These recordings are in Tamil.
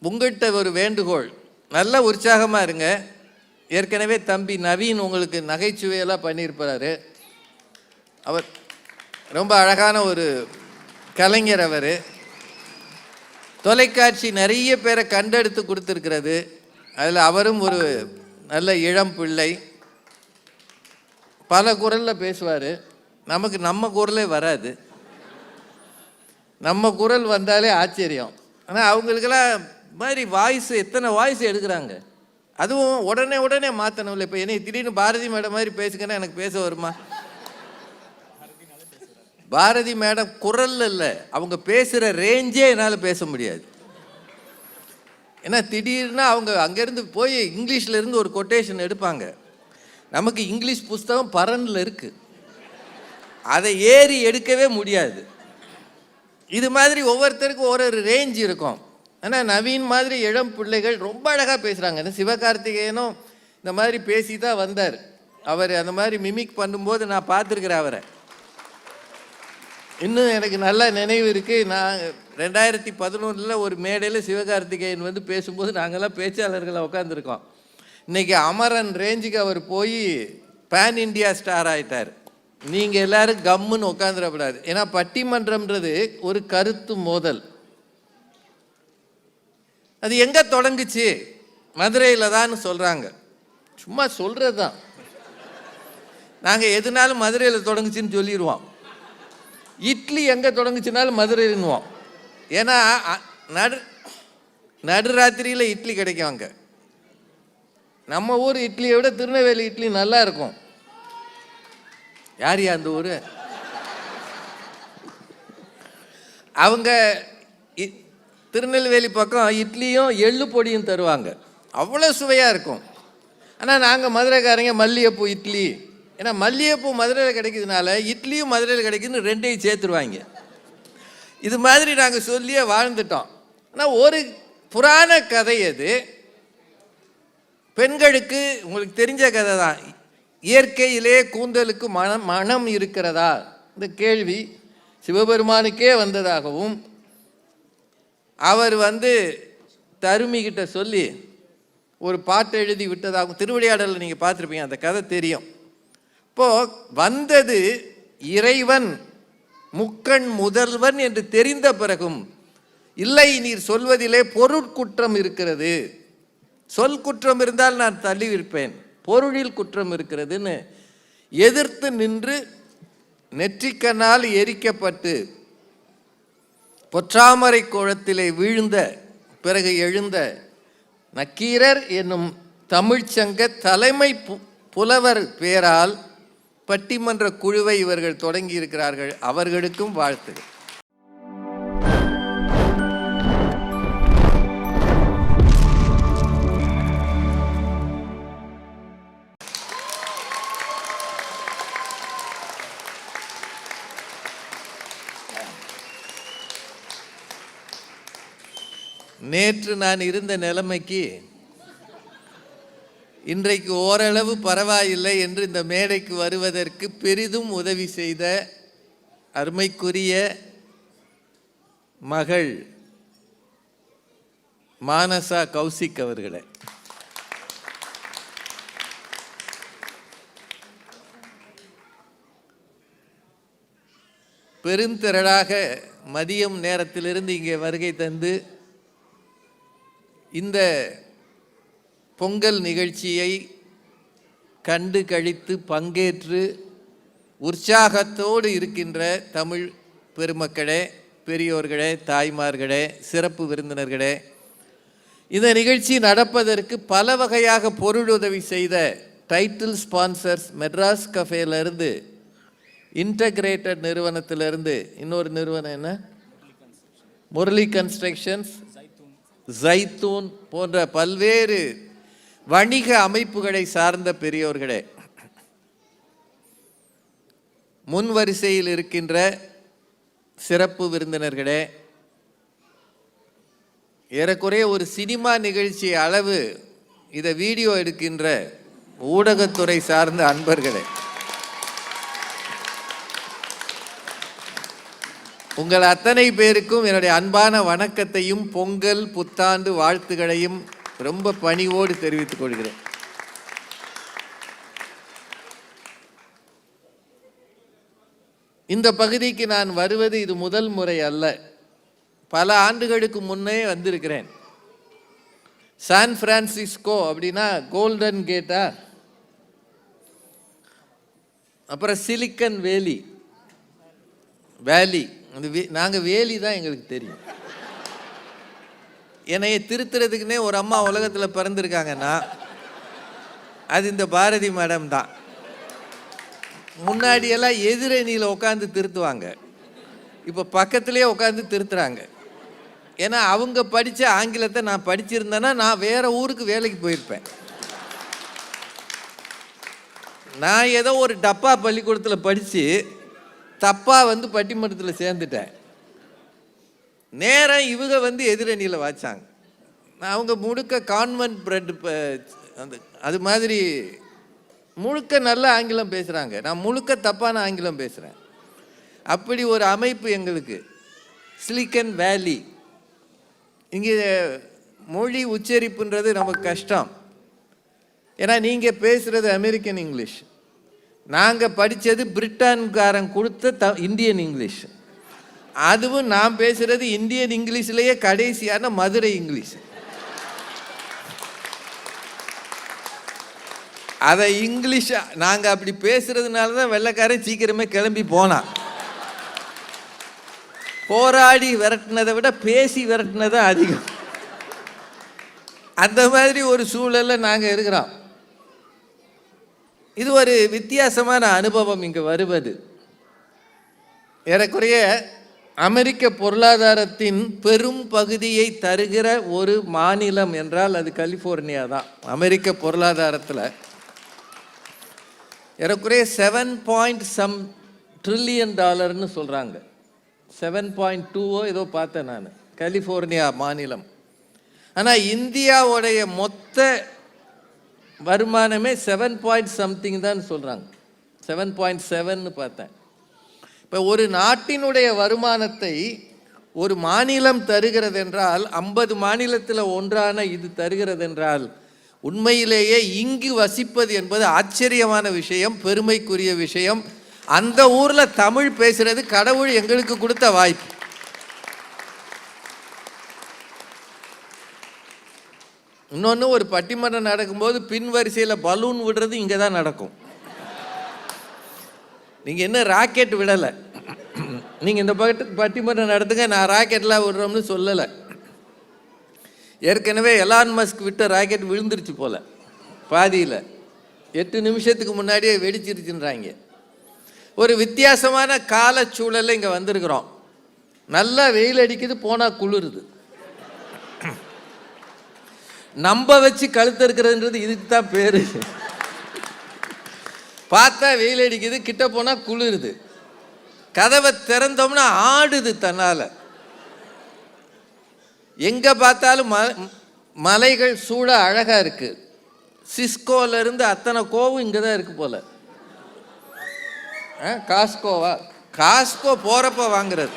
உங்கள்கிட்ட ஒரு வேண்டுகோள், நல்ல உற்சாகமாக இருங்க. ஏற்கனவே தம்பி நவீன் உங்களுக்கு நகைச்சுவையெல்லாம் பண்ணியிருப்பாரு. அவர் ரொம்ப அழகான ஒரு கலைஞர். அவர் தொலைக்காட்சி நிறைய பேரை கண்டெடுத்து கொடுத்துருக்கிறது. அதில் அவரும் ஒரு நல்ல இளம் பிள்ளை. பல குரலில் பேசுவார். நமக்கு நம்ம குரலே வராது. நம்ம குரல் வந்தாலே ஆச்சரியம். ஆனால் அவங்களுக்கெல்லாம் மாதிரி வாய்ஸ், எத்தனை வாய்ஸ் எடுக்கிறாங்க. அதுவும் உடனே உடனே மாற்றணும்ல. இப்போ என்னை திடீர்னு பாரதி மேடம் மாதிரி பேசுங்கன்னா எனக்கு பேச வருமா? பாரதி மேடம் குரல் இல்லை, அவங்க பேசுகிற ரேஞ்சே என்னால் பேச முடியாது. ஏன்னா திடீர்னு அவங்க அங்கேருந்து போய் இங்கிலீஷில் இருந்து ஒரு கொட்டேஷன் எடுப்பாங்க. நமக்கு இங்கிலீஷ் புஸ்தகம் பரனில் இருக்குது, அதை ஏறி எடுக்கவே முடியாது. இது மாதிரி ஒவ்வொருத்தருக்கும் ஒரு ரேஞ்ச் இருக்கும். ஆனால் நவீன் மாதிரி இளம் பிள்ளைகள் ரொம்ப அழகாக பேசுகிறாங்க. சிவகார்த்திகேயனும் இந்த மாதிரி பேசி தான் வந்தார். அவர் அந்த மாதிரி மிமிக் பண்ணும்போது நான் பார்த்துருக்குறேன் அவரை. இன்னும் எனக்கு நல்ல நினைவு இருக்குது. நான் 2011 ஒரு மேடையில் சிவகார்த்திகேயன் வந்து பேசும்போது நாங்கள்லாம் பேச்சாளர்களை உட்காந்துருக்கோம். இன்றைக்கி அமரன் ரேஞ்சுக்கு அவர் போய் பேன் இண்டியா ஸ்டார் ஆகிட்டார். நீங்கள் எல்லோரும் கம்முன்னு உட்காந்துடக்கூடாது. ஏன்னா பட்டிமன்றம்ன்றது ஒரு கருத்து மோதல். அது எங்கே தொடங்குச்சு? மதுரையில் தான் சொல்கிறாங்க. சும்மா சொல்கிறது தான். நாங்கள் எதுனாலும் மதுரையில் தொடங்குச்சின்னு சொல்லிடுவோம். இட்லி எங்கே தொடங்குச்சுனாலும் மதுரைன்னுவோம். ஏன்னா நடுராத்திரியில் இட்லி கிடைக்கும் அங்கே. நம்ம ஊர் இட்லியை விட திருநெல்வேலி இட்லி நல்லா இருக்கும். யார் அந்த ஊர்? அவங்க திருநெல்வேலி பக்கம் இட்லியும் எள்ளு பொடியும் தருவாங்க. அவ்வளோ சுவையாக இருக்கும். ஆனால் நாங்கள் மதுரைக்காரங்க மல்லிகைப்பூ இட்லி, ஏன்னா மல்லிகைப்பூ மதுரையில் கிடைக்கிறதுனால இட்லியும் மதுரையில் கிடைக்குதுன்னு ரெண்டையும் சேர்த்துருவாங்க. இது மாதிரி நாங்கள் சொல்லியே வாழ்ந்துட்டோம். ஆனால் ஒரு புராண கதை அது. பெண்களுக்கு உங்களுக்கு தெரிஞ்ச கதை தான். இயற்கையிலே கூந்தலுக்கு மனம் இருக்கிறதா? இந்த கேள்வி சிவபெருமானுக்கே வந்ததாகவும் அவர் வந்து தருமிகிட்ட சொல்லி ஒரு பாட்டு எழுதி விட்டதாகவும் திருவிளையாடலில் நீங்கள் பார்த்துருப்பீங்க. அந்த கதை தெரியும். இப்போது வந்தது இறைவன் முக்கண் முதல்வன் என்று தெரிந்த பிறகும் இல்லை, நீர் சொல்வதிலே பொருட்குற்றம் இருக்கிறது, சொல் குற்றம் இருந்தால் நான் தள்ளிவிருப்பேன், பொருளில் குற்றம் இருக்கிறதுன்னு எதிர்த்து நின்று நெற்றிக்கண்ணால் எரிக்கப்பட்டு பொற்றாமரை குளத்திலே வீழ்ந்த பிறகு எழுந்த நக்கீரர் என்னும் தமிழ்ச்சங்க தலைமை புலவர் பேரால் பட்டிமன்ற குழுவை இவர்கள் தொடங்கி இருக்கிறார்கள். அவர்களுக்கும் வாழ்த்துகள். நேற்று நான் இருந்த நிலைமைக்கு இன்றைக்கு ஓரளவு பரவாயில்லை என்று இந்த மேடைக்கு வருவதற்கு பெரிதும் உதவி செய்த அருமைக்குரிய மகள் மானசா கௌசிக் அவர்களே, பெருந்திரளாக மதியம் நேரத்திலிருந்து இங்கே வருகை தந்து இந்த பொங்கல் நிகழ்ச்சியை கண்டு கழித்து பங்கேற்று உற்சாகத்தோடு இருக்கின்ற தமிழ் பெருமக்களே, பெரியோர்களே, தாய்மார்களே, சிறப்பு விருந்தினர்களே, இந்த நிகழ்ச்சி நடப்பதற்கு பல வகையாக பொருளுதவி செய்த டைட்டில் ஸ்பான்சர்ஸ், மெட்ராஸ் கஃபேலேருந்து, இன்டகிரேட்டட் நிறுவனத்திலிருந்து, இன்னொரு நிறுவனம் என்ன, முரளி கன்ஸ்ட்ரக்ஷன்ஸ், ஜைத்தூன் போன்ற பல்வேறு வணிக அமைப்புகளை சார்ந்த பெரியோர்களே, முன் வரிசையில் இருக்கின்ற சிறப்பு விருந்தினர்களே, ஏறக்குறைய ஒரு சினிமா நிகழ்ச்சி அளவு இதை வீடியோ எடுக்கின்ற ஊடகத்துறை சார்ந்த அன்பர்களே, உங்கள் அத்தனை பேருக்கும் என்னுடைய அன்பான வணக்கத்தையும் பொங்கல் புத்தாண்டு வாழ்த்துக்களையும் ரொம்ப பணிவோடு தெரிவித்துக் கொள்கிறேன். இந்த பகுதிக்கு நான் வருவது இது முதல் முறை அல்ல. பல ஆண்டுகளுக்கு முன்னே வந்திருக்கிறேன். சான் பிரான்சிஸ்கோ அப்படின்னா கோல்டன் கேட்டா, அப்புறம் சிலிக்கன் வேலி அந்த நாங்கள் வேலி தான் எங்களுக்கு தெரியும். என்னைய திருத்துறதுக்குன்னே ஒரு அம்மா உலகத்தில் பிறந்திருக்காங்கன்னா அது இந்த பாரதி மேடம் தான். முன்னாடியெல்லாம் எதிரணியில் உட்காந்து திருத்துவாங்க, இப்போ பக்கத்துலேயே உட்காந்து திருத்துறாங்க. ஏன்னா அவங்க படித்த ஆங்கிலத்தை நான் படிச்சிருந்தேன்னா நான் வேறு ஊருக்கு வேலைக்கு போயிருப்பேன். நான் ஏதோ ஒரு டப்பா பள்ளிக்கூடத்தில் படித்து தப்பாக பட்டிமன்றத்தில் சேர்ந்துட்டேன். நேரம் இவங்க எதிரணியில் வாச்சாங்க. அவங்க முழுக்க கான்வென்ட் பிரெட் அந்த அது மாதிரி முழுக்க நல்ல ஆங்கிலம் பேசுகிறாங்க, நான் முழுக்க தப்பான ஆங்கிலம் பேசுகிறேன். அப்படி ஒரு அமைப்பு எங்களுக்கு. சிலிக்கன் வேலி. இங்கே மொழி உச்சரிப்புன்றது நமக்கு கஷ்டம். ஏன்னா நீங்கள் பேசுகிறது அமெரிக்கன் இங்கிலீஷ், நாங்கள் படித்தது பிரிட்டன்காரன் கொடுத்த இந்தியன் இங்கிலீஷ். அதுவும் நான் பேசுகிறது இந்தியன் இங்கிலீஷ்லேயே கடைசியான மதுரை இங்கிலீஷ். அதை இங்கிலீஷ் நாங்கள் அப்படி பேசுறதுனால தான் வெள்ளைக்காரன் சீக்கிரமே கிளம்பி போனான். போராடி விரட்டினதை விட பேசி விரட்டினது அதிகம். அந்த மாதிரி ஒரு சூழலில் நாங்கள் இருக்கிறோம். இது ஒரு வித்தியாசமான அனுபவம். இங்கே வருவது ஏறக்குறைய அமெரிக்க பொருளாதாரத்தின் பெரும் பகுதியை தருகிற ஒரு மாநிலம் என்றால் அது கலிஃபோர்னியா தான். அமெரிக்க பொருளாதாரத்தில் ஏறக்குறைய 7 ட்ரில்லியன் டாலர்னு சொல்கிறாங்க. 7.2 ஏதோ பார்த்தேன் நான், கலிஃபோர்னியா மாநிலம். ஆனால் இந்தியாவுடைய மொத்த வருமானமே 7 தான் சொல்கிறாங்க. 7.7 பார்த்தேன். இப்போ ஒரு நாட்டினுடைய வருமானத்தை ஒரு மாநிலம் தருகிறது என்றால், 50 மாநிலத்தில் ஒன்றான இது தருகிறது என்றால், உண்மையிலேயே இங்கு வசிப்பது என்பது ஆச்சரியமான விஷயம், பெருமைக்குரிய விஷயம். அந்த ஊரில் தமிழ் பேசுறது கடவுள் எங்களுக்கு கொடுத்த வாய்ப்பு. இன்னொன்று, ஒரு பட்டிமன்றம் நடக்கும்போது பின் வரிசையில் பலூன் விடுறது இங்கே தான் நடக்கும். நீங்கள் என்ன ராக்கெட் விடலை, நீங்கள் இந்த பட்டிமன்றம் நடத்துங்க, நான் ராக்கெட்லாம் விடுறோம்னு சொல்லலை. ஏற்கனவே எலான் மஸ்க் விட்ட ராக்கெட் விழுந்துருச்சு போல் பாதியில், 8 நிமிஷத்துக்கு முன்னாடியே வெடிச்சிருச்சுன்றாங்க. ஒரு வித்தியாசமான காலச்சூழலில் இங்கே வந்திருக்கிறோம். நல்லா வெயில் அடிக்குது, போனால் குளிருது. நம்ப வச்சு கழுத்து இருக்கிறதுன்றது இதுக்கு தான் பேர். பார்த்தா வெயில் அடிக்குது, கிட்ட போனால் குளிருது. கதவை திறந்தோம்னா ஆடுது தன்னால். எங்கே பார்த்தாலும் மலைகள் சூழ அழகாக இருக்குது. சிஸ்கோலேருந்து அத்தனை கோவும் இங்கே தான் இருக்குது போல். காஸ்கோவா? காஸ்கோ போகிறப்ப வாங்குறது,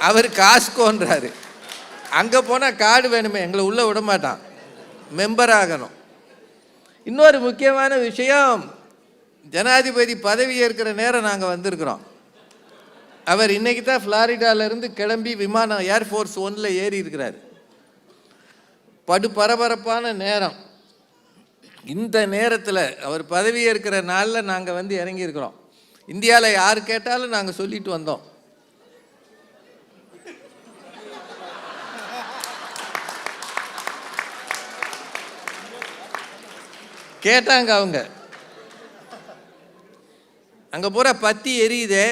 அவர் காஸ்கோன்றாரு. அங்கே போனால் கார்டு வேணுமே, எங்களை உள்ளே விட மாட்டான், மெம்பர் ஆகணும். இன்னொரு முக்கியமான விஷயம், ஜனாதிபதி பதவி ஏற்கிற நேரம் நாங்கள் வந்திருக்கிறோம். அவர் இன்னைக்கு தான் ஃப்ளாரிடாவிலேருந்து கிளம்பி விமானம் ஏர்ஃபோர்ஸ் 1 ஏறி இருக்கிறார். படு பரபரப்பான நேரம். இந்த நேரத்தில் அவர் பதவி ஏற்கிற நாளில் நாங்கள் இறங்கியிருக்கிறோம். இந்தியாவில் யார் கேட்டாலும் நாங்கள் சொல்லிட்டு வந்தோம். கேட்டாங்க அவங்க, அங்கே பூரா பத்தி எரியுதே,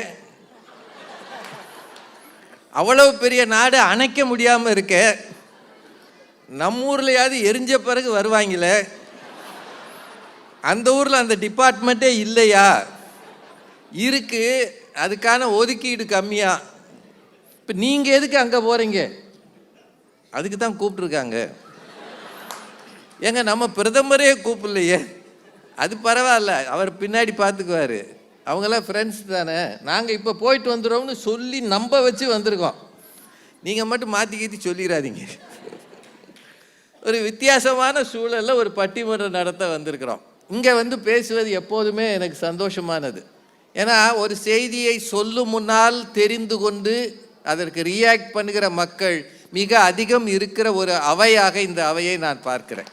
அவ்வளவு பெரிய நாடு அணைக்க முடியாமல் இருக்க, நம்ம ஊர்லையாவது எரிஞ்ச பிறகு வருவாங்களே, அந்த ஊரில் அந்த டிபார்ட்மெண்ட்டே இல்லையா? இருக்கு, அதுக்கான ஒதுக்கீடு கம்மியா. இப்போ நீங்கள் எதுக்கு அங்கே போகிறீங்க? அதுக்கு தான் கூப்பிட்ருக்காங்க. ஏங்க, நம்ம பிரதமரே கூப்பிடலையே, அது பரவாயில்ல, அவர் பின்னாடி பார்த்துக்குவார். அவங்களாம் ஃப்ரெண்ட்ஸ் தானே, நாங்கள் இப்போ போயிட்டு வந்துடுறோம்னு சொல்லி நம்ப வச்சு வந்திருக்கோம். நீங்கள் மட்டும் மாற்றி கீத்தி சொல்லிடாதீங்க. ஒரு வித்தியாசமான சூழலில் ஒரு பட்டிமன்றம் நடத்த வந்திருக்கிறோம். இங்கே வந்து பேசுவது எப்போதுமே எனக்கு சந்தோஷமானது. ஏன்னா ஒரு செய்தியை சொல்லும் முன்னால் தெரிந்து கொண்டு அதற்கு ரியாக்ட் பண்ணுகிற மக்கள் மிக அதிகம் இருக்கிற ஒரு அவையாக இந்த அவையை நான் பார்க்கிறேன்.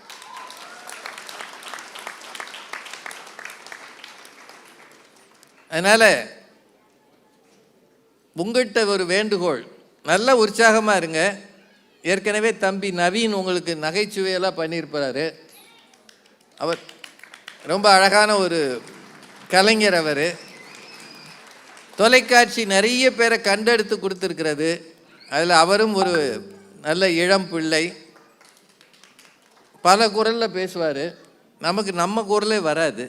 அதனால் உங்கள்கிட்ட ஒரு வேண்டுகோள், நல்ல உற்சாகமாக இருங்க. ஏற்கனவே தம்பி நவீன் உங்களுக்கு நகைச்சுவையெல்லாம் பண்ணியிருப்பாரு. அவர் ரொம்ப அழகான ஒரு கலைஞர். அவர் தொலைக்காட்சி நிறைய பேரை கண்டெடுத்து கொடுத்துருக்கிறது. அதில் அவரும் ஒரு நல்ல இளம் பிள்ளை. பல குரலில் பேசுவார். நமக்கு நம்ம குரலே வராது.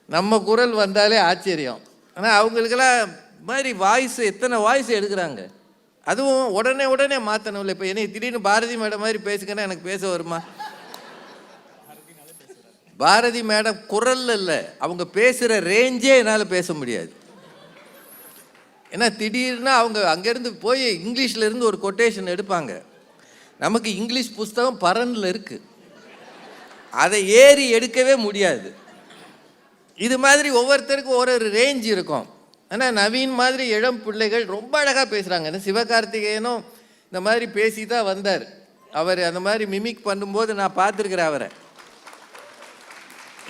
நம்ம குரல் வந்தாலே ஆச்சரியம். ஆனால் அவங்களுக்கெல்லாம் மாதிரி வாய்ஸ், எத்தனை வாய்ஸ் எடுக்கிறாங்க. அதுவும் உடனே உடனே மாற்றணும்ல. இப்போ என்னை திடீர்னு பாரதி மேடம் மாதிரி பேசுங்கன்னா எனக்கு பேச வருமா? பாரதி மேடம் குரல் இல்லை, அவங்க பேசுகிற ரேஞ்சே என்னால் பேச முடியாது. ஏன்னா திடீர்னு அவங்க அங்கேருந்து போய் இங்கிலீஷ்லேருந்து ஒரு கொட்டேஷன் எடுப்பாங்க. நமக்கு இங்கிலீஷ் புஸ்தகம் பரனில் இருக்குது, அதை ஏறி எடுக்கவே முடியாது. இது மாதிரி ஒவ்வொருத்தருக்கும் ஒரு ரேஞ்ச் இருக்கும். ஆனால் நவீன் மாதிரி இளம் பிள்ளைகள் ரொம்ப அழகாக பேசுகிறாங்க. சிவகார்த்திகேயனும் இந்த மாதிரி பேசி தான் வந்தார். அவர் அந்த மாதிரி மிமிக் பண்ணும்போது நான் பார்த்துருக்குறேன் அவரை.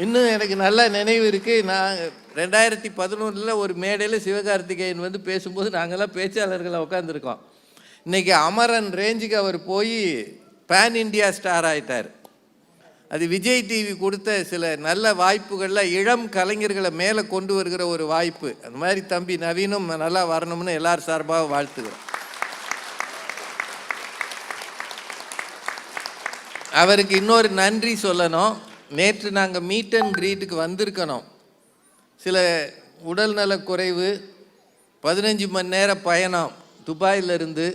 இன்னும் எனக்கு நல்ல நினைவு இருக்குது. நான் 2011 ஒரு மேடையில் சிவகார்த்திகேயன் வந்து பேசும்போது நாங்கள்லாம் பேச்சாளர்களை உட்காந்துருக்கோம். இன்றைக்கி அமரன் ரேஞ்சுக்கு அவர் போய் பேன் இண்டியா ஸ்டார் ஆகிட்டார். அது விஜய் டிவி கொடுத்த சில நல்ல வாய்ப்புகளில் இளம் கலைஞர்களை மேலே கொண்டு வருகிற ஒரு வாய்ப்பு. அந்த மாதிரி தம்பி நவீனும் நல்லா வரணும்னு எல்லார் சார்பாக வாழ்த்துக்கிறோம். அவருக்கு இன்னொரு நன்றி சொல்லணும். நேற்று நாங்கள் மீட் அண்ட் கிரீட்டுக்கு வந்திருக்கணும். சில உடல்நல குறைவு, 15 மணி நேர பயணம் துபாயிலிருந்து.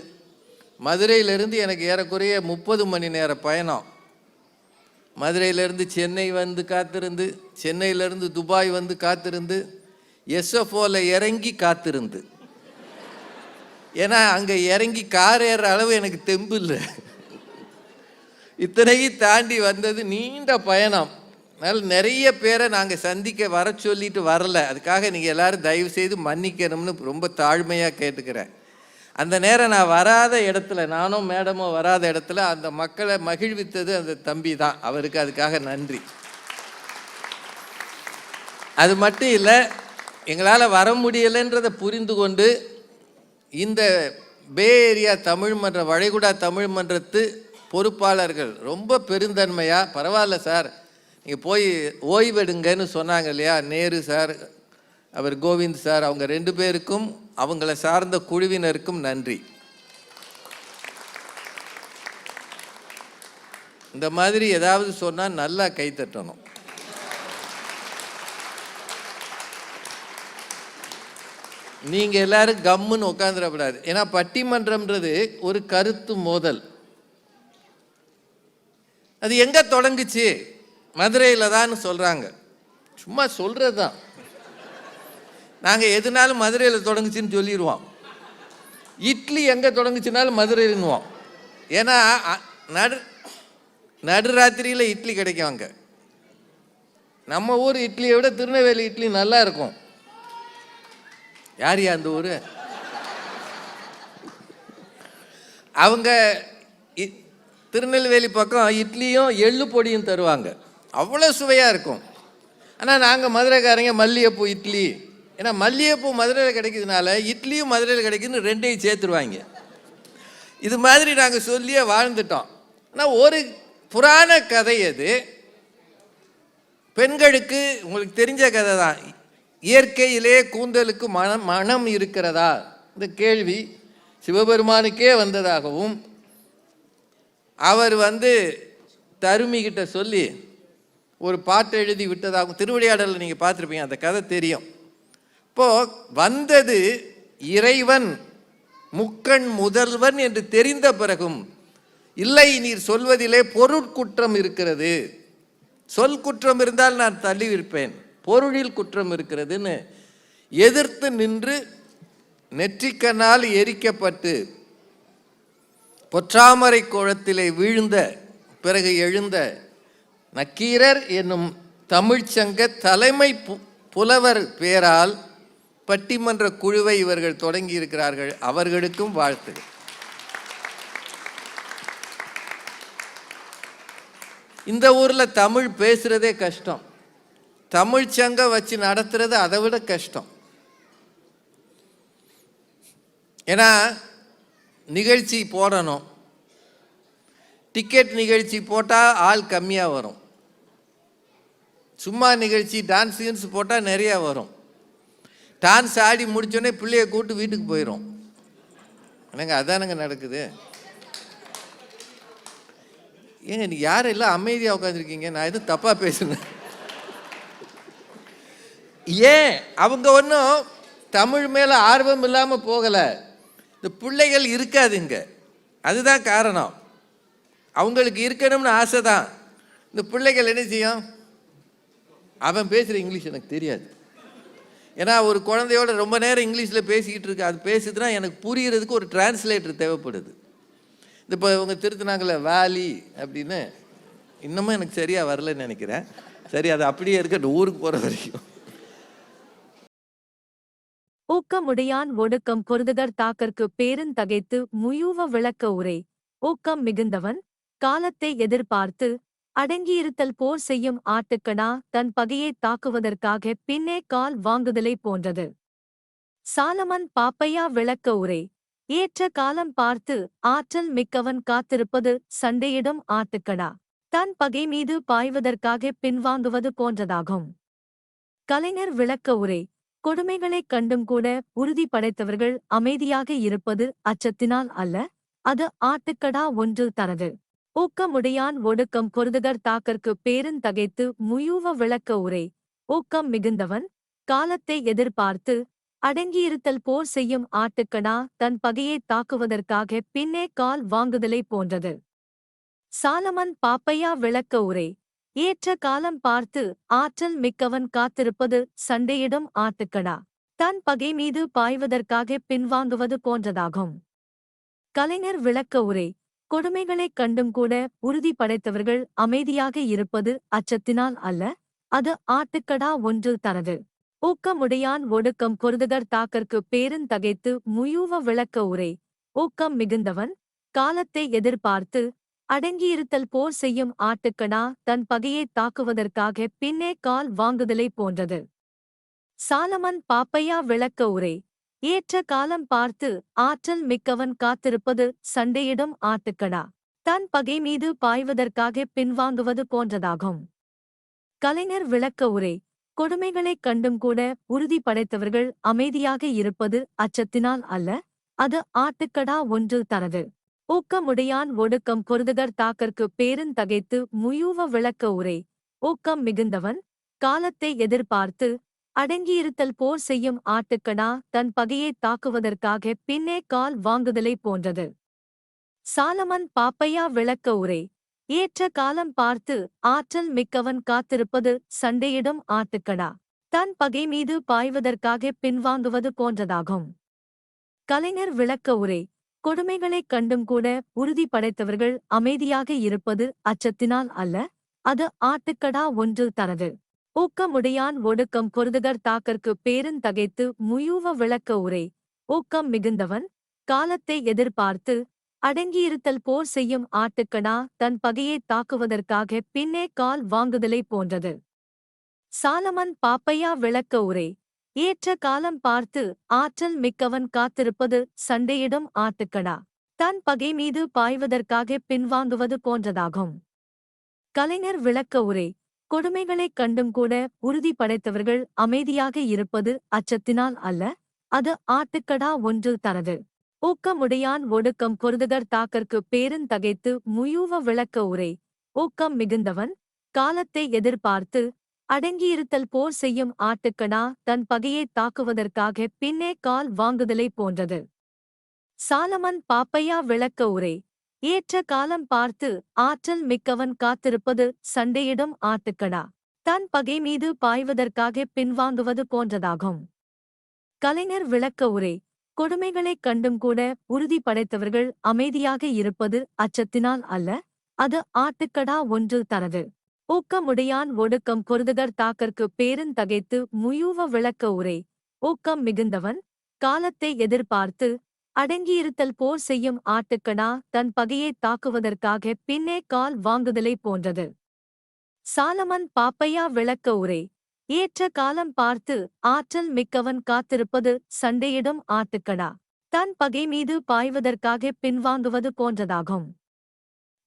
மதுரையிலிருந்து எனக்கு ஏறக்குறைய 30 மணி நேர பயணம். மதுரையிலேருந்து சென்னை வந்து காத்திருந்து, சென்னையிலேருந்து துபாய் வந்து காத்திருந்து, எஸ்எஃப்ஓவில் இறங்கி காத்திருந்து. ஏன்னா அங்கே இறங்கி கார் ஏறுற அளவு எனக்கு தெம்பு இல்லை. இத்தனையும் தாண்டி வந்தது நீண்ட பயணம். அதனால் நிறைய பேரை நாங்கள் சந்திக்க வர சொல்லிட்டு வரல. அதுக்காக நீங்கள் எல்லோரும் தயவுசெய்து மன்னிக்கணும்னு ரொம்ப தாழ்மையாக கேட்டுக்கிறேன். அந்த நேரம் நான் வராத இடத்துல, நானும் மேடமும் வராத இடத்துல அந்த மக்களை மகிழ்வித்தது அந்த தம்பி தான். அவருக்கு அதுக்காக நன்றி. அது மட்டும் இல்லை, எங்களால் வர முடியலைன்றதை புரிந்து கொண்டு இந்த பே ஏரியா தமிழ் மன்ற, வளைகுடா தமிழ் மன்றத்து பொறுப்பாளர்கள் ரொம்ப பெருந்தன்மையாக, பரவாயில்ல சார் நீங்கள் போய் ஓய்வெடுங்கன்னு சொன்னாங்க இல்லையா, நேரு சார், அவர் கோவிந்த் சார், அவங்க 2 பேருக்கும் அவங்கள சார்ந்த குழுவினருக்கும் நன்றி. இந்த மாதிரி ஏதாவது சொன்னால் நல்லா கைத்தட்டணும். நீங்கள் எல்லாரும் கம்முன்னு உட்காந்துடக்கூடாது. ஏன்னா பட்டிமன்றம்ன்றது ஒரு கருத்து மோதல். அது எங்கே தொடங்குச்சு? மதுரையில் தான் சொல்கிறாங்க. சும்மா சொல்கிறது தான். நாங்கள் எதுனாலும் மதுரையில் தொடங்குச்சின்னு சொல்லிடுவோம். இட்லி எங்கே தொடங்குச்சுனாலும் மதுரையிலுன்னுவோம். ஏன்னா நடுராத்திரியில் இட்லி கிடைக்கும் அங்கே. நம்ம ஊர் இட்லியை விட திருநெல்வேலி இட்லி நல்லா இருக்கும். யார் அந்த ஊர்? அவங்க திருநெல்வேலி பக்கம் இட்லியும் எள்ளு பொடியும் தருவாங்க. அவ்வளோ சுவையாக இருக்கும். ஆனால் நாங்கள் மதுரைக்காரங்க மல்லிகைப்பூ இட்லி, ஏன்னா மல்லிகைப்பூ மதுரையில் கிடைக்கிறதுனால இட்லியும் மதுரையில் கிடைக்குதுன்னு 2ஐயும் சேர்த்துருவாங்க. இது மாதிரி நாங்கள் சொல்லியே வாழ்ந்துட்டோம். ஆனால் ஒரு புராண கதை அது. பெண்களுக்கு உங்களுக்கு தெரிஞ்ச கதை தான். இயற்கையிலே கூந்தலுக்கு மனம் இருக்கிறதா? இந்த கேள்வி சிவபெருமானுக்கே வந்ததாகவும், அவர் தருமிகிட்ட சொல்லி ஒரு பாட்டு எழுதி விட்டதாகவும் திருவிளையாடலில் நீங்கள் பார்த்துருப்பீங்க. அந்த கதை தெரியும். இப்போது வந்தது இறைவன், முக்கண் முதல்வன் என்று தெரிந்த பிறகும், இல்லை நீர் சொல்வதிலே பொருட்குற்றம் இருக்கிறது, சொல் குற்றம் இருந்தால் நான் தள்ளிவிருப்பேன், பொருளில் குற்றம் இருக்கிறதுன்னு எதிர்த்து நின்று நெற்றிக்கண்ணால் எரிக்கப்பட்டு பொற்றாமரை கோலத்திலே வீழ்ந்த பிறகு எழுந்த நக்கீரர் என்னும் தமிழ்ச்சங்க தலைமை புலவர் பேரால் பட்டிமன்ற குழுவை இவர்கள் தொடங்கி இருக்கிறார்கள். அவர்களுக்கும் வாழ்த்துகள். இந்த ஊரில் தமிழ் பேசுறதே கஷ்டம், தமிழ்ச்சங்கம் வச்சு நடத்துறது அதை விட கஷ்டம். ஏன்னா நிகழ்ச்சி போடணும், டிக்கெட் நிகழ்ச்சி போட்டால் ஆள் கம்மியாக வரும், சும்மா நிகழ்ச்சி டான்ஸ் போட்டால் நிறையா வரும். டான்ஸ் ஆடி முடிச்சோடனே பிள்ளைய கூட்டு வீட்டுக்கு போயிடும். என்னங்க அதானுங்க நடக்குது. ஏங்க நீ யாரும் எல்லாம் அமைதியாக உட்காந்துருக்கீங்க, நான் எதுவும் தப்பாக பேசுனேன்? ஏன் அவங்க ஒன்றும் தமிழ் மேலே ஆர்வம் இல்லாமல் போகலை, இந்த பிள்ளைகள் இருக்காதுங்க, அதுதான் காரணம். அவங்களுக்கு இருக்கணும்னு ஆசை தான். இந்த பிள்ளைகள் என்ன செய்யும், அவன் பேசுகிற இங்கிலீஷ் எனக்கு தெரியாது. ஏன்னா ஒரு குழந்தையோட ரொம்ப நேரம் இங்கிலீஷில் பேசிக்கிட்டு இருக்கு, அது பேசுதுன்னா எனக்கு புரிகிறதுக்கு ஒரு டிரான்ஸ்லேட்டர் தேவைப்படுது. இப்போ இவங்க திருத்தினாங்களே வேலி அப்படின்னு, இன்னமும் எனக்கு சரியாக வரலன்னு நினைக்கிறேன். சரி, அது அப்படியே இருக்க ஊருக்கு போகிற வரைக்கும். ஊக்கமுடையான் ஒடுக்கம் பொருதுகர் தாக்கற்கு பேருந்தகைத்து முயூவ விளக்க உரை. ஊக்கம் மிகுந்தவன் காலத்தை எதிர்பார்த்து அடங்கியிருத்தல் போர் செய்யும் ஆட்டுக்கணா தன் பகையை தாக்குவதற்காக பின்னே கால் வாங்குதலை போன்றது. சாலமன் பாப்பையா விளக்க உரை. ஏற்ற காலம் பார்த்து ஆற்றல் மிக்கவன் காத்திருப்பது சண்டையிடும் ஆட்டுக்கணா தன் பகை மீது பாய்வதற்காக பின்வாங்குவது போன்றதாகும். கலைஞர் விளக்க உரை. கொடுமைகளைக் கண்டும் கூட உறுதி படைத்தவர்கள் அமைதியாக இருப்பது அச்சத்தினால் அல்ல, அது ஆட்டுக்கடா ஒன்று தனது. ஊக்கமுடையான் ஒடுக்கம் பொருதுகர் தாக்கற்கு பேருந்தகைத்து முயூவ விளக்க உரை. ஊக்கம் மிகுந்தவன் காலத்தை எதிர்பார்த்து அடங்கியிருத்தல் போர் செய்யும் ஆட்டுக்கடா தன் பகையை தாக்குவதற்காக பின்னே கால் வாங்குதலை போன்றது. சாலமன் பாப்பையா விளக்க உரை. ஏற்ற காலம் பார்த்து ஆற்றல் மிக்கவன் காத்திருப்பது சண்டையிடும் ஆட்டுக்கடா தன் பகை மீது பாய்வதற்காக பின்வாங்குவது போன்றதாகும். கலைஞர் விளக்க உரை. கொடுமைகளைக் கண்டும் கூட உறுதி படைத்தவர்கள் அமைதியாக இருப்பது அச்சத்தினால் அல்ல, அது ஆட்டுக்கடா ஒன்று தனது. ஊக்கமுடையான் ஒடுக்கம் பொருதுகர் தாக்கற்கு பேருந்தகைத்து முயூவ விளக்க உரை. ஊக்கம் மிகுந்தவன் காலத்தை எதிர்பார்த்து அடங்கியிருத்தல் போர் செய்யும் ஆட்டுக்கணா தன் பகையை தாக்குவதற்காக பின்னே கால் வாங்குதலை போன்றது. சாலமன் பாப்பையா விளக்க உரை. ஏற்ற காலம் பார்த்து ஆற்றல் மிக்கவன் காத்திருப்பது சண்டையிடும் ஆட்டுக்கணா தன் பகை மீது பாய்வதற்காக பின்வாங்குவது போன்றதாகும். கலைஞர் விளக்க உரை. கொடுமைகளைக் கண்டும் கூட உறுதி படைத்தவர்கள் அமைதியாக இருப்பது அச்சத்தினால் அல்ல, அது ஆட்டுக்கடா ஒன்று தனது. ஊக்கமுடையான் ஒடுக்கம் பொருதுகர் தாக்கற்கு பேருந்தகைத்து முயூவ விளக்க உரை. ஊக்கம் மிகுந்தவன் காலத்தை எதிர்பார்த்து அடங்கியிருத்தல் போர் செய்யும் ஆட்டுக்கணா தன் பகையை தாக்குவதற்காக பின்னே கால் வாங்குதலை போன்றது. சாலமன் பாப்பையா விளக்க உரை. ஏற்ற காலம் பார்த்து ஆற்றல் மிக்கவன் காத்திருப்பது சண்டையிடும் ஆட்டுக்கணா தன் பகை மீது பாய்வதற்காக பின்வாங்குவது போன்றதாகும். கலைஞர் விளக்க உரை. கொடுமைகளைக் கண்டும் கூட உறுதி படைத்தவர்கள் அமைதியாக இருப்பது அச்சத்தினால் அல்ல, அது ஆட்டுக்கடா ஒன்று தனது. ஊக்கமுடையான் ஒடுக்கம் பொருதுகர் தாக்கற்கு பேருந்தகைத்து முயூவ விளக்க உரை. ஊக்கம் மிகுந்தவன் காலத்தை எதிர்பார்த்து அடங்கியிருத்தல் போர் செய்யும் ஆட்டுக்கணா தன் பகையை தாக்குவதற்காக பின்னே கால் வாங்குதலை போன்றது. சாலமன் பாப்பையா விளக்க உரை. ஏற்ற காலம் பார்த்து ஆற்றல் மிக்கவன் காத்திருப்பது சண்டையிடும் ஆட்டுக்கடா தன் பகை மீது பாய்வதற்காக பின்வாங்குவது போன்றதாகும். கலைஞர் விளக்க உரை. கொடுமைகளைக் கண்டும் கூட உறுதி படைத்தவர்கள் அமைதியாக இருப்பது அச்சத்தினால் அல்ல, அது ஆட்டுக்கடா ஒன்று தனது. ஊக்கமுடையான் ஒடுக்கம் பொருதுகர் தாக்கற்கு பேருந்தகைத்து முயூவ விளக்க உரை. ஊக்கம் மிகுந்தவன் காலத்தை எதிர்பார்த்து அடங்கியிருத்தல் போர் செய்யும் ஆட்டுக்கணா தன் பகையை தாக்குவதற்காக பின்னே கால் வாங்குதலை போன்றது. சாலமன் பாப்பையா விளக்க உரை. ஏற்ற காலம் பார்த்து ஆற்றல் மிக்கவன் காத்திருப்பது சண்டையிடும் ஆட்டுக்கணா தன் பகை மீது பாய்வதற்காக பின்வாங்குவது போன்றதாகும். கலைஞர் விளக்க உரை. கொடுமைகளைக் கண்டும் கூட உறுதி படைத்தவர்கள் அமைதியாக இருப்பது அச்சத்தினால் அல்ல, அது ஆட்டுக்கடா ஒன்று தனது. ஊக்கமுடையான் ஒடுக்கம் பொருதுகர் தாக்கற்கு பேருந் தகைத்து முயூவ விளக்க உரை. ஊக்கம் மிகுந்தவன் காலத்தை எதிர்பார்த்து அடங்கியிருத்தல் போர் செய்யும் ஆட்டுக்கடா தன் பகையைத் தாக்குவதற்காக பின்னே கால் வாங்குதலை போன்றது. சாலமன் பாப்பையா விளக்க உரை. ஏற்ற காலம் பார்த்து ஆற்றல் மிக்கவன் காத்திருப்பது சண்டையிடும் ஆட்டுக்கடா தன் பகை மீது பாய்வதற்காக பின்வாங்குவது போன்றதாகும்.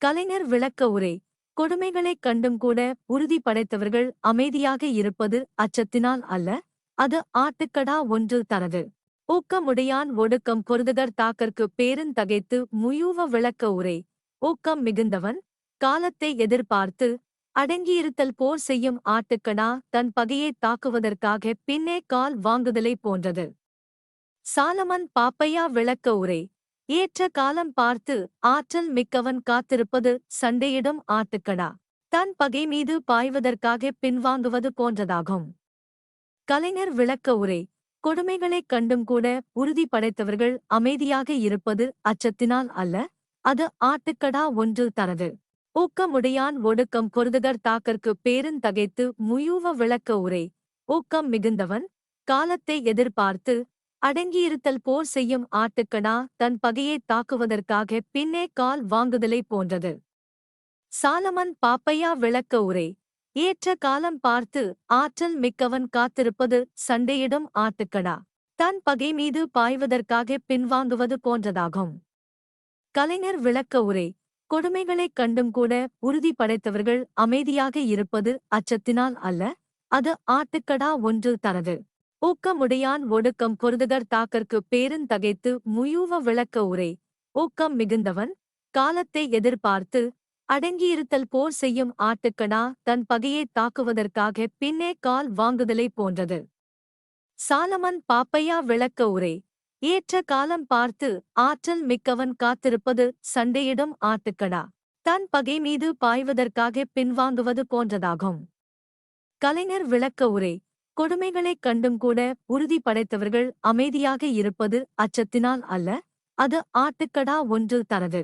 கலைஞர் விளக்க உரை. கொடுமைகளைக் கண்டும் கூட உறுதி படைத்தவர்கள் அமைதியாக இருப்பது அச்சத்தினால் அல்ல, அது ஆட்டுக்கடா ஒன்று தனது. ஊக்கமுடையான் ஒடுக்கம் பொருதுகர் தாக்கற்கு பேருந் தகைத்து முயூவ விளக்க உரை. ஊக்கம் மிகுந்தவன் காலத்தை எதிர்பார்த்து அடங்கியிருத்தல் போர் செய்யும் ஆட்டுக்கடா தன் பகையைத் தாக்குவதற்காக பின்னே கால் வாங்குதலை போன்றது. சாலமன் பாப்பையா விளக்க உரை. ஏற்ற காலம் பார்த்து ஆற்றல் மிக்கவன் காத்திருப்பது சண்டையிடும் ஆட்டுக்கடா தன் பகை மீது பாய்வதற்காக பின்வாங்குவது போன்றதாகும். கலைஞர் விளக்க உரை. கொடுமைகளைக் கண்டும் கூட உறுதி படைத்தவர்கள் அமைதியாக இருப்பது அச்சத்தினால் அல்ல, அது ஆட்டுக்கடா ஒன்று தனது. ஊக்கமுடையான் ஒடுக்கம் பொருதுகர் தாக்கற்கு பேருந் தகைத்து முயூவ விளக்க உரை. ஊக்கம் மிகுந்தவன் காலத்தை எதிர்பார்த்து அடங்கியிருத்தல் போர் செய்யும் ஆட்டுக்கடா தன் பகையைத் தாக்குவதற்காக பின்னே கால் வாங்குதலை போன்றது. சாலமன் பாப்பையா விளக்க உரை. ஏற்ற காலம் பார்த்து ஆற்றல் மிக்கவன் காத்திருப்பது சண்டையிடும் ஆட்டுக்கடா தன் பகை மீது பாய்வதற்காக பின்வாங்குவது போன்றதாகும். கலைஞர் விளக்க உரை. கொடுமைகளைக் கண்டும் கூட உறுதி படைத்தவர்கள் அமைதியாக இருப்பது அச்சத்தினால் அல்ல, அது ஆட்டுக்கடா ஒன்று தனது. ஊக்கமுடையான் ஒடுக்கம் பொருதுகர் தாக்கற்கு பேருந் தகைத்து முயூவ விளக்க உரை. ஊக்கம் மிகுந்தவன் காலத்தை எதிர்பார்த்து அடங்கியிருத்தல் போர் செய்யும் ஆட்டுக்கடா தன் பகையைத் தாக்குவதற்காக பின்னே கால் வாங்குதலை போன்றது. சாலமன் பாப்பையா விளக்க உரை. ஏற்ற காலம் பார்த்து ஆற்றல் மிக்கவன் காத்திருப்பது சண்டையிடும் ஆட்டுக்கடா தன் பகை மீது பாய்வதற்காக பின்வாங்குவது போன்றதாகும். கலைஞர் விளக்க உரை. கொடுமைகளைக் கண்டும் கூட உறுதி படைத்தவர்கள் அமைதியாக இருப்பது அச்சத்தினால் அல்ல, அது ஆட்டுக்கடா ஒன்று தனது.